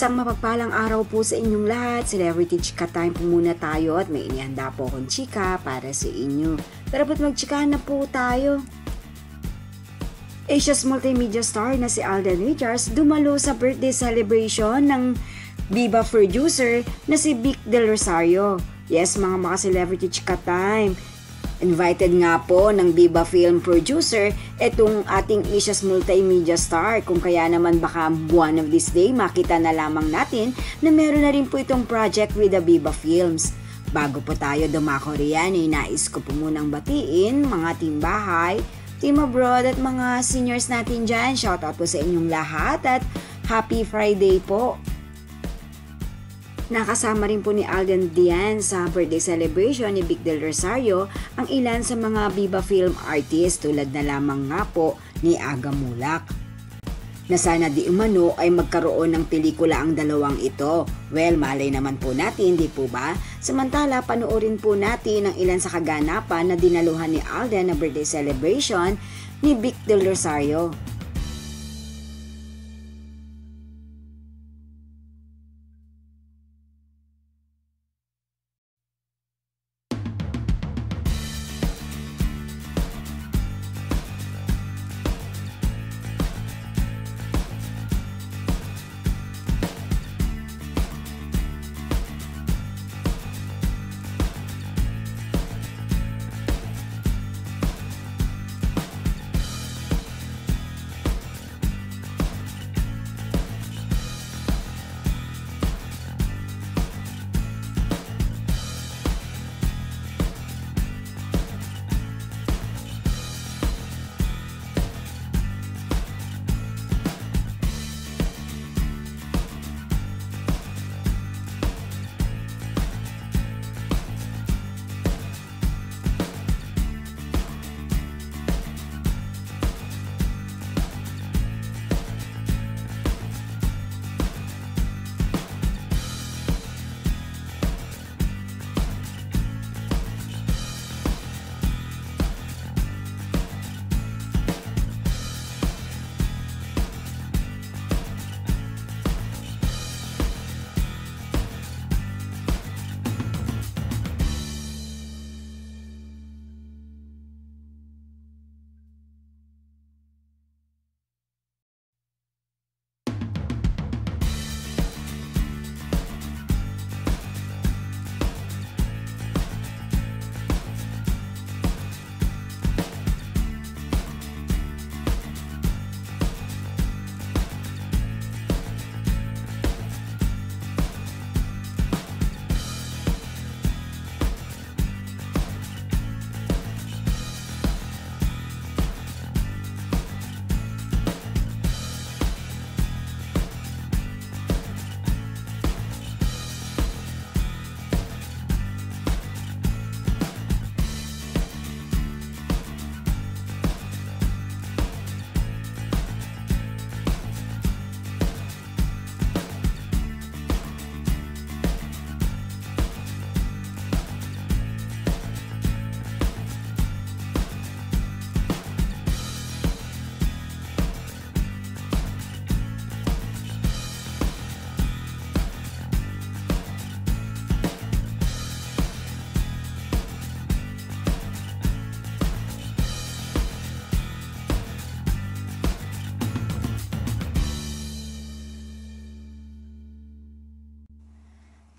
Isang mapagpalang araw po sa inyong lahat. Celebrity Chika Time po muna tayo at may inihanda po akong chika para sa inyo. Pero ba't magchikahan na po tayo? Asia's multimedia star na si Alden Richards dumalo sa birthday celebration ng Viva producer na si Vic Del Rosario. Yes, mga celebrity Chika Time. Invited nga po ng Viva Film producer itong ating Asia's multimedia star. Kung kaya naman baka one of this day makita na lamang natin na meron na rin po itong project with the Viva Films. Bago po tayo dumako riyan, nais ko po munang batiin mga team bahay, team abroad at mga seniors natin dyan. Shoutout po sa inyong lahat at happy Friday po. Nakasama rin po ni Alden diyan sa birthday celebration ni Vic Del Rosario ang ilan sa mga Viva Film artists tulad na lamang nga po ni Aga Mulak. Na sana di umano ay magkaroon ng pelikula ang dalawang ito. Well, malay naman po natin, di po ba? Samantala, panoorin po natin ang ilan sa kaganapan na dinaluhan ni Alden na birthday celebration ni Vic Del Rosario.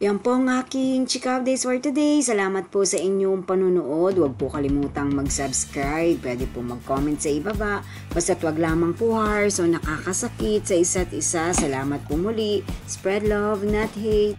Yan po ang aking Chika Updates for today. Salamat po sa inyong panunood. Huwag po kalimutang mag-subscribe. Pwede po mag-comment sa ibaba. Basta't wag lamang po harsh o nakakasakit sa isa't isa. Salamat po muli. Spread love, not hate.